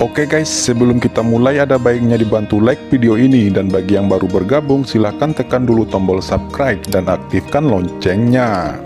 Oke guys, sebelum kita mulai ada baiknya dibantu like video ini, dan bagi yang baru bergabung silahkan tekan dulu tombol subscribe dan aktifkan loncengnya.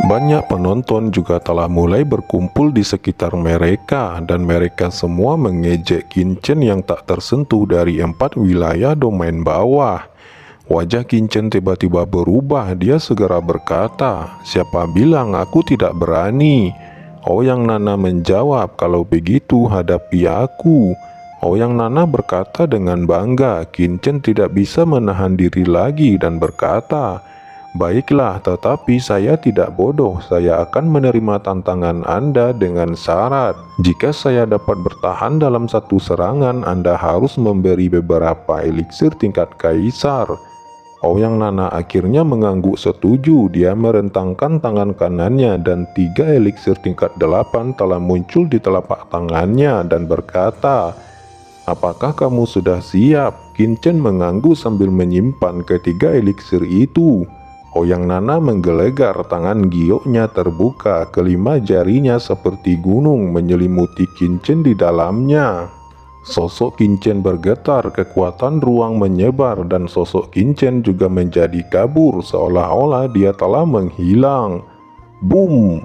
Banyak penonton juga telah mulai berkumpul di sekitar mereka, dan mereka semua mengejek Kincen yang tak tersentuh dari 4 wilayah domain bawah. Wajah Kincen tiba-tiba berubah, dia segera berkata, "Siapa bilang aku tidak berani?" Ouyang Nana menjawab, "Kalau begitu hadapi aku." Ouyang Nana berkata dengan bangga. Kincen tidak bisa menahan diri lagi dan berkata, "Baiklah, tetapi saya tidak bodoh. Saya akan menerima tantangan Anda dengan syarat. Jika saya dapat bertahan dalam satu serangan, Anda harus memberi beberapa eliksir tingkat kaisar." Ouyang Nana akhirnya mengangguk setuju. Dia merentangkan tangan kanannya dan 3 eliksir tingkat 8 telah muncul di telapak tangannya dan berkata, "Apakah kamu sudah siap?" Kincen mengangguk sambil menyimpan ketiga eliksir itu. Ouyang Nana menggelegar, tangan gioknya terbuka, kelima jarinya seperti gunung menyelimuti Kincen di dalamnya. Sosok Kincen bergetar, kekuatan ruang menyebar, dan sosok Kincen juga menjadi kabur seolah-olah dia telah menghilang. Boom!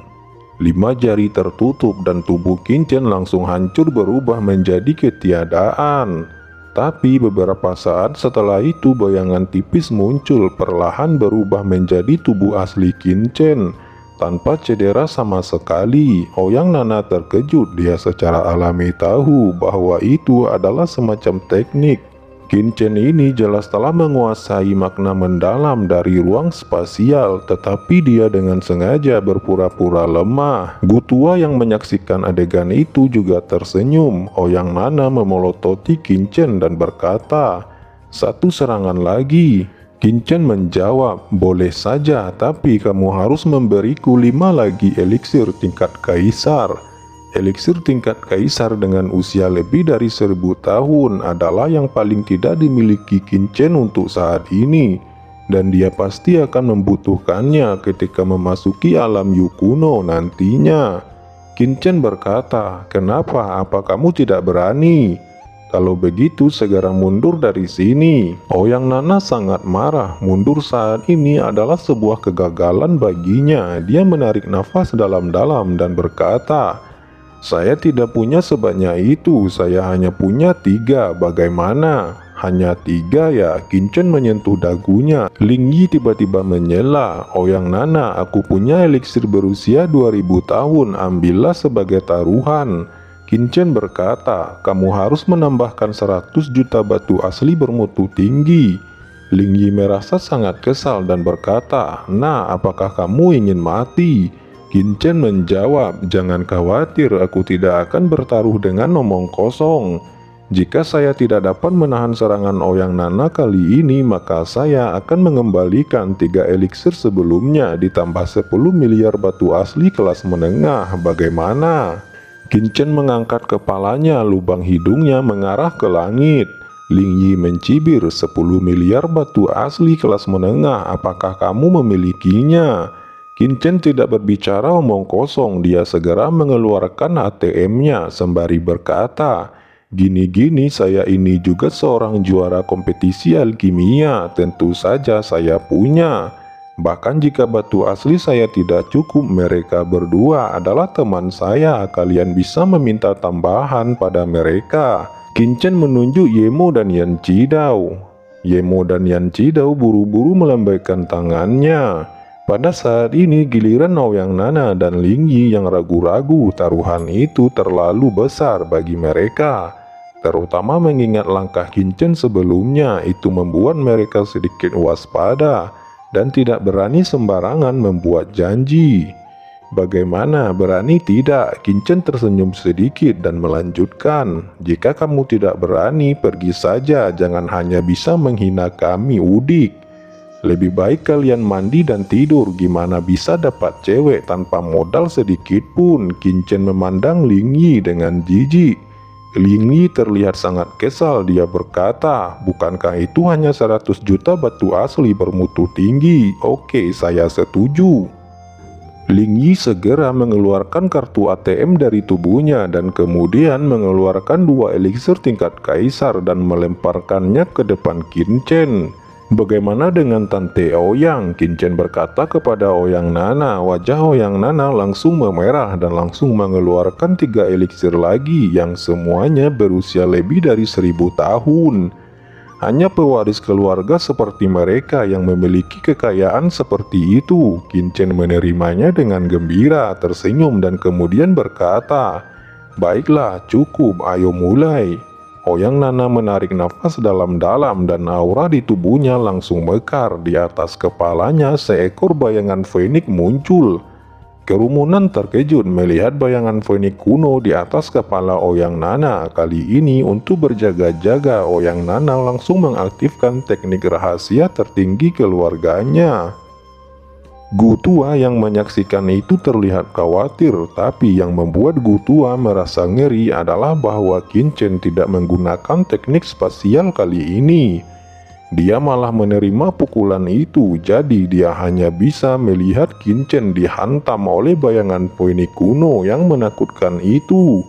5 jari tertutup dan tubuh Kincen langsung hancur berubah menjadi ketiadaan. Tapi beberapa saat setelah itu bayangan tipis muncul, perlahan berubah menjadi tubuh asli Kincen tanpa cedera sama sekali. Ouyang Nana terkejut, dia secara alami tahu bahwa itu adalah semacam teknik. Kincen ini jelas telah menguasai makna mendalam dari ruang spasial, tetapi dia dengan sengaja berpura-pura lemah. Gutua yang menyaksikan adegan itu juga tersenyum. Ouyang Nana memelototi Kincen dan berkata, "Satu serangan lagi." Kincen menjawab, "Boleh saja, tapi kamu harus memberiku 5 lagi eliksir tingkat kaisar." Eliksir tingkat kaisar dengan usia lebih dari 1000 tahun adalah yang paling tidak dimiliki Kincen untuk saat ini, dan dia pasti akan membutuhkannya ketika memasuki alam Yu kuno nantinya. Kincen berkata, "Kenapa? Apa kamu tidak berani? Kalau begitu segera mundur dari sini." Ouyang Nana sangat marah. Mundur saat ini adalah sebuah kegagalan baginya. Dia menarik nafas dalam-dalam dan berkata, "Saya tidak punya sebanyak itu, saya hanya punya 3, bagaimana?" "Hanya 3 ya?" Kincen menyentuh dagunya. Ling Yi tiba-tiba menyela, "Ouyang Nana, aku punya eliksir berusia 2000 tahun, ambillah sebagai taruhan." Kincen berkata, "Kamu harus menambahkan 100 juta batu asli bermutu tinggi." Ling Yi merasa sangat kesal dan berkata, "Nah, apakah kamu ingin mati?" Kincen menjawab, "Jangan khawatir, aku tidak akan bertaruh dengan omong kosong. Jika saya tidak dapat menahan serangan Ouyang Nana kali ini, maka saya akan mengembalikan 3 eliksir sebelumnya ditambah 10 miliar batu asli kelas menengah. Bagaimana?" Kincen mengangkat kepalanya, lubang hidungnya mengarah ke langit. Ling Yi mencibir, 10 miliar batu asli kelas menengah, apakah kamu memilikinya?" Kincen tidak berbicara omong kosong, dia segera mengeluarkan ATM-nya sembari berkata, "Gini-gini saya ini juga seorang juara kompetisi alkimia, tentu saja saya punya. Bahkan jika batu asli saya tidak cukup, mereka berdua adalah teman saya, kalian bisa meminta tambahan pada mereka." Kincen menunjuk Yemo dan Yan Cidao. Yemo dan Yan Cidao buru-buru melambaikan tangannya. Pada saat ini giliran Ouyang Nana dan Ling Yi yang ragu-ragu. Taruhan itu terlalu besar bagi mereka, terutama mengingat langkah Kincen sebelumnya. Itu membuat mereka sedikit waspada dan tidak berani sembarangan membuat janji. "Bagaimana, berani tidak?" Kincen tersenyum sedikit dan melanjutkan, "Jika kamu tidak berani, pergi saja, jangan hanya bisa menghina kami, udik. Lebih baik kalian mandi dan tidur, gimana bisa dapat cewek tanpa modal sedikit pun." Kincen memandang Ling Yi dengan jijik. Ling Yi terlihat sangat kesal. Dia berkata, bukankah itu hanya 100 juta batu asli bermutu tinggi? Oke, saya setuju. Ling Yi segera mengeluarkan kartu ATM dari tubuhnya dan kemudian mengeluarkan 2 eliksir tingkat kaisar dan melemparkannya ke depan Qin Chen. Bagaimana dengan Tante Ouyang? Qin Chen berkata kepada Ouyang Nana. Wajah Ouyang Nana langsung memerah dan langsung mengeluarkan 3 eliksir lagi yang semuanya berusia lebih dari 1000 tahun. Hanya pewaris keluarga seperti mereka yang memiliki kekayaan seperti itu. Qin Chen menerimanya dengan gembira, tersenyum dan kemudian berkata, baiklah, cukup, ayo mulai. Ouyang Nana menarik nafas dalam-dalam dan aura di tubuhnya langsung mekar. Di atas kepalanya seekor bayangan Fenix muncul. Kerumunan terkejut melihat bayangan Fenix kuno di atas kepala Ouyang Nana. Kali ini untuk berjaga-jaga, Ouyang Nana langsung mengaktifkan teknik rahasia tertinggi keluarganya. Gu Tua yang menyaksikan itu terlihat khawatir, tapi yang membuat Gu Tua merasa ngeri adalah bahwa Qin Chen tidak menggunakan teknik spasial kali ini. Dia malah menerima pukulan itu, jadi dia hanya bisa melihat Qin Chen dihantam oleh bayangan Phoenix kuno yang menakutkan itu.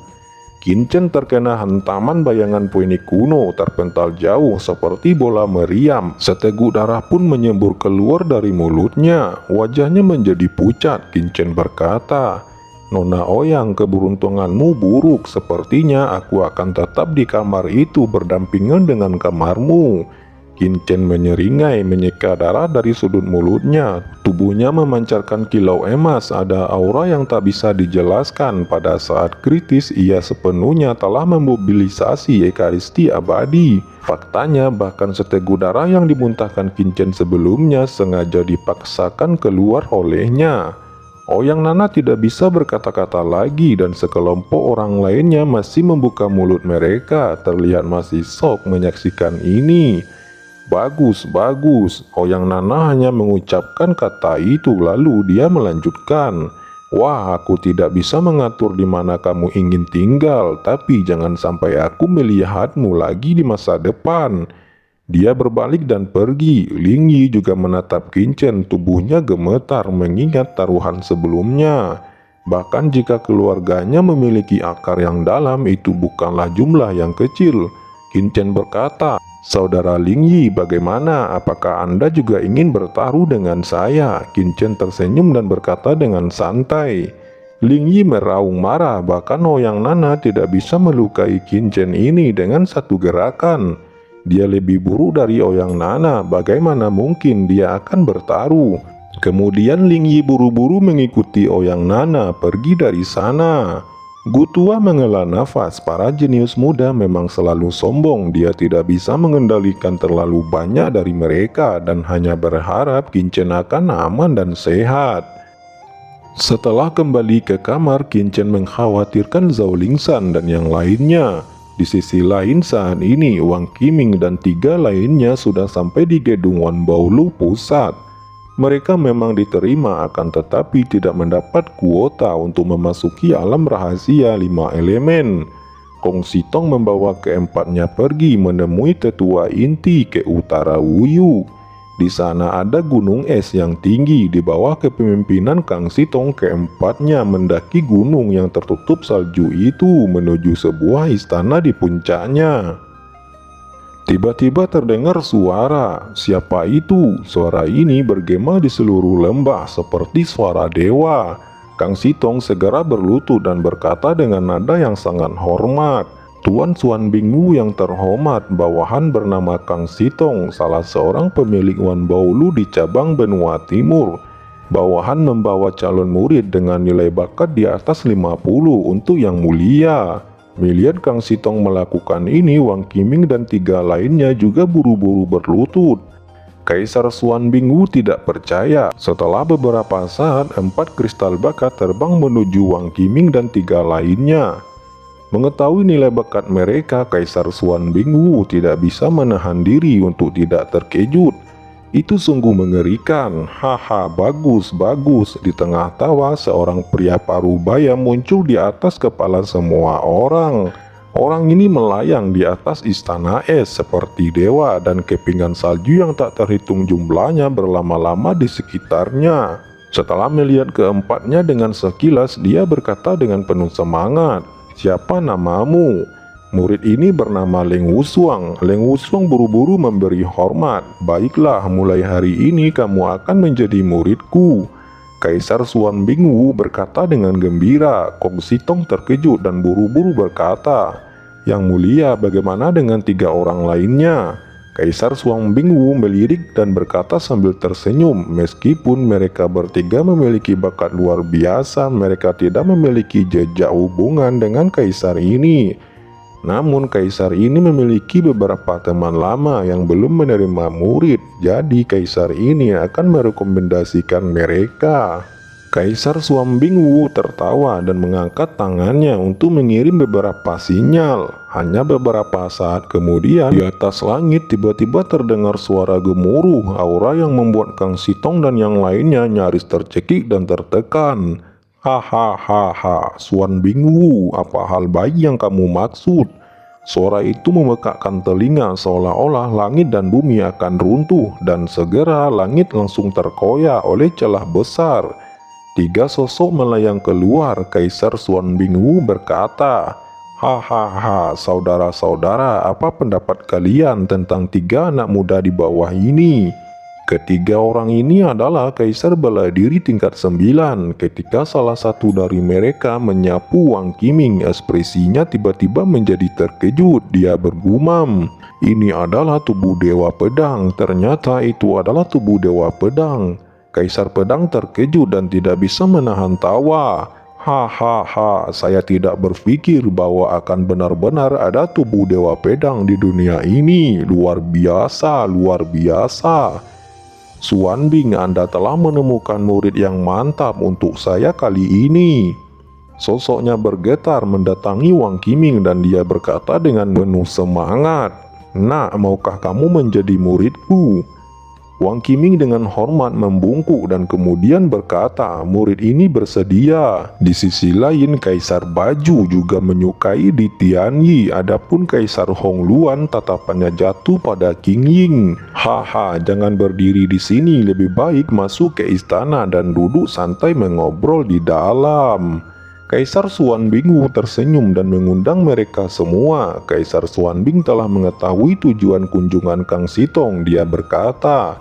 Qin Chen terkena hantaman bayangan Phoenix kuno, terpental jauh seperti bola meriam. Seteguk darah pun menyembur keluar dari mulutnya. Wajahnya menjadi pucat. Qin Chen berkata, Nona Ouyang, keberuntunganmu buruk. Sepertinya aku akan tetap di kamar itu berdampingan dengan kamarmu. Qin Chen menyeringai, menyeka darah dari sudut mulutnya. Tubuhnya memancarkan kilau emas, ada aura yang tak bisa dijelaskan. Pada saat kritis, ia sepenuhnya telah memobilisasi ekaristi abadi. Faktanya, bahkan seteguk darah yang dimuntahkan Qin Chen sebelumnya sengaja dipaksakan keluar olehnya. Ouyang Nana tidak bisa berkata-kata lagi dan sekelompok orang lainnya masih membuka mulut mereka, terlihat masih shock menyaksikan ini. Bagus, bagus. Ouyang Nana hanya mengucapkan kata itu lalu dia melanjutkan. Wah, aku tidak bisa mengatur di mana kamu ingin tinggal, tapi jangan sampai aku melihatmu lagi di masa depan. Dia berbalik dan pergi. Ling Yi juga menatap Qin Chen, tubuhnya gemetar mengingat taruhan sebelumnya. Bahkan jika keluarganya memiliki akar yang dalam, itu bukanlah jumlah yang kecil. Qin Chen berkata, Saudara Ling Yi, bagaimana? Apakah Anda juga ingin bertaruh dengan saya? Qin Chen tersenyum dan berkata dengan santai. Ling Yi meraung marah, bahkan Ouyang Nana tidak bisa melukai Qin Chen ini dengan satu gerakan. Dia lebih buruk dari Ouyang Nana, bagaimana mungkin dia akan bertaruh? Kemudian Ling Yi buru-buru mengikuti Ouyang Nana pergi dari sana. Gu Tua menghela nafas. Para jenius muda memang selalu sombong. Dia tidak bisa mengendalikan terlalu banyak dari mereka dan hanya berharap Qin Chen akan aman dan sehat. Setelah kembali ke kamar, Qin Chen mengkhawatirkan Zhao Lingshan dan yang lainnya. Di sisi lain saat ini, Wang Qiming dan 3 lainnya sudah sampai di gedung Wan Baolu pusat. Mereka memang diterima akan tetapi tidak mendapat kuota untuk memasuki alam rahasia 5 elemen. Kong Sitong membawa keempatnya pergi menemui tetua inti ke utara Wuyu. Di sana ada gunung es yang tinggi. Di bawah kepemimpinan Kang Sitong, keempatnya mendaki gunung yang tertutup salju itu menuju sebuah istana di puncaknya. Tiba-tiba terdengar suara. Siapa itu? Suara ini bergema di seluruh lembah seperti suara dewa. Kang Sitong segera berlutut dan berkata dengan nada yang sangat hormat, Tuan Xuan Bingwu yang terhormat, bawahan bernama Kang Sitong, salah seorang pemilik Wan Baolu di cabang benua timur. Bawahan membawa calon murid dengan nilai bakat di atas 50 untuk yang mulia. Melihat Kang Sitong melakukan ini, Wang Qiming dan 3 lainnya juga buru-buru berlutut. Kaisar Xuan Bingwu tidak percaya. Setelah beberapa saat, 4 kristal bakat terbang menuju Wang Qiming dan 3 lainnya. Mengetahui nilai bakat mereka, Kaisar Xuan Bingwu tidak bisa menahan diri untuk tidak terkejut. Itu sungguh mengerikan. Haha, bagus, bagus. Di tengah tawa, seorang pria parubaya muncul di atas kepala semua orang. Orang ini melayang di atas istana es seperti dewa dan kepingan salju yang tak terhitung jumlahnya berlama-lama di sekitarnya. Setelah melihat keempatnya dengan sekilas, dia berkata dengan penuh semangat, "Siapa namamu?" Murid ini bernama Leng Wushuang. Leng Wushuang buru-buru memberi hormat. "Baiklah, mulai hari ini kamu akan menjadi muridku." Kaisar Xuan Bingwu berkata dengan gembira. Kong Sitong terkejut dan buru-buru berkata, "Yang mulia, bagaimana dengan 3 orang lainnya?" Kaisar Xuan Bingwu melirik dan berkata sambil tersenyum, "Meskipun mereka bertiga memiliki bakat luar biasa, mereka tidak memiliki jejak hubungan dengan kaisar ini. Namun kaisar ini memiliki beberapa teman lama yang belum menerima murid, jadi kaisar ini akan merekomendasikan mereka." Kaisar Xuan Bingwu tertawa dan mengangkat tangannya untuk mengirim beberapa sinyal. Hanya beberapa saat kemudian, di atas langit tiba-tiba terdengar suara gemuruh aura yang membuat Kang Sitong dan yang lainnya nyaris tercekik dan tertekan. "Hahaha, Xuan Bingwu, apa hal baik yang kamu maksud?" Suara itu memekakkan telinga seolah-olah langit dan bumi akan runtuh, dan segera langit langsung terkoyak oleh celah besar. 3 sosok melayang keluar. Kaisar Xuan Bingwu berkata, "Hahaha, saudara-saudara, apa pendapat kalian tentang 3 anak muda di bawah ini?" Ketiga orang ini adalah kaisar bela diri tingkat 9. Ketika salah satu dari mereka menyapu Wang Qiming, ekspresinya tiba-tiba menjadi terkejut. Dia bergumam, "Ini adalah tubuh Dewa Pedang." Ternyata itu adalah tubuh Dewa Pedang. Kaisar Pedang terkejut dan tidak bisa menahan tawa. "Hahaha, saya tidak berpikir bahwa akan benar-benar ada tubuh Dewa Pedang di dunia ini. Luar biasa, luar biasa. Xuan Bing, Anda telah menemukan murid yang mantap untuk saya kali ini." Sosoknya bergetar mendatangi Wang Qiming dan dia berkata dengan penuh semangat, "Nak, maukah kamu menjadi muridku?" Wang Qiming dengan hormat membungkuk dan kemudian berkata, "Murid ini bersedia." Di sisi lain, Kaisar Baju juga menyukai Di Tianyi. Adapun Kaisar Hong Luan tatapannya jatuh pada Qing Ying. "Haha, jangan berdiri di sini, lebih baik masuk ke istana dan duduk santai mengobrol di dalam." Kaisar Xuan Bingwu tersenyum dan mengundang mereka semua. Kaisar Xuan Bing telah mengetahui tujuan kunjungan Kang Sitong. Dia berkata,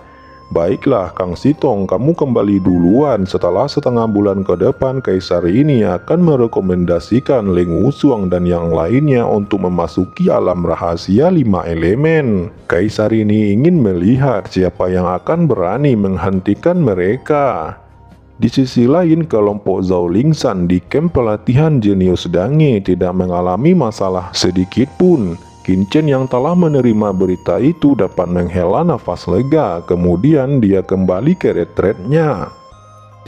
"Baiklah Kang Sitong, kamu kembali duluan. Setelah setengah bulan ke depan, kaisar ini akan merekomendasikan Leng Wushuang dan yang lainnya untuk memasuki alam rahasia 5 elemen. Kaisar ini ingin melihat siapa yang akan berani menghentikan mereka." Di sisi lain, kelompok Zhao Lingshan di kamp pelatihan jenius Dange tidak mengalami masalah sedikit pun. Qin Chen yang telah menerima berita itu dapat menghela nafas lega. Kemudian dia kembali ke retretnya.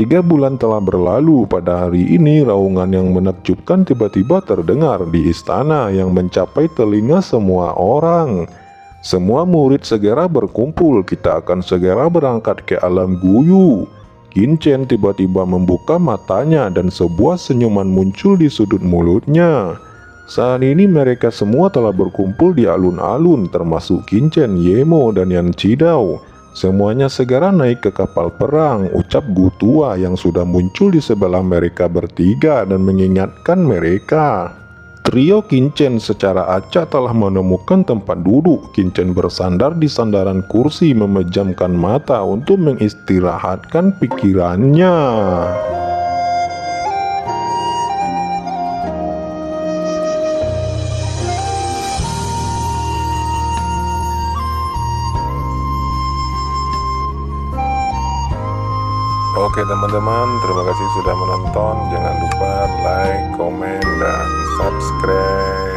3 bulan telah berlalu. Pada hari ini, raungan yang menakjubkan tiba-tiba terdengar di istana yang mencapai telinga semua orang. Semua murid segera berkumpul. "Kita akan segera berangkat ke alam Guyu." Qin Chen tiba-tiba membuka matanya dan sebuah senyuman muncul di sudut mulutnya. Saat ini mereka semua telah berkumpul di alun-alun, termasuk Qin Chen, Ye Mo, dan Yan Qidao. Semuanya segera naik ke kapal perang, ucap Gu Tua yang sudah muncul di sebelah mereka bertiga dan mengingatkan mereka. Trio Qin Chen secara acak telah menemukan tempat duduk. Qin Chen bersandar di sandaran kursi, memejamkan mata untuk mengistirahatkan pikirannya. Oke teman-teman, terima kasih sudah menonton. Jangan lupa like, komen, dan subscribe.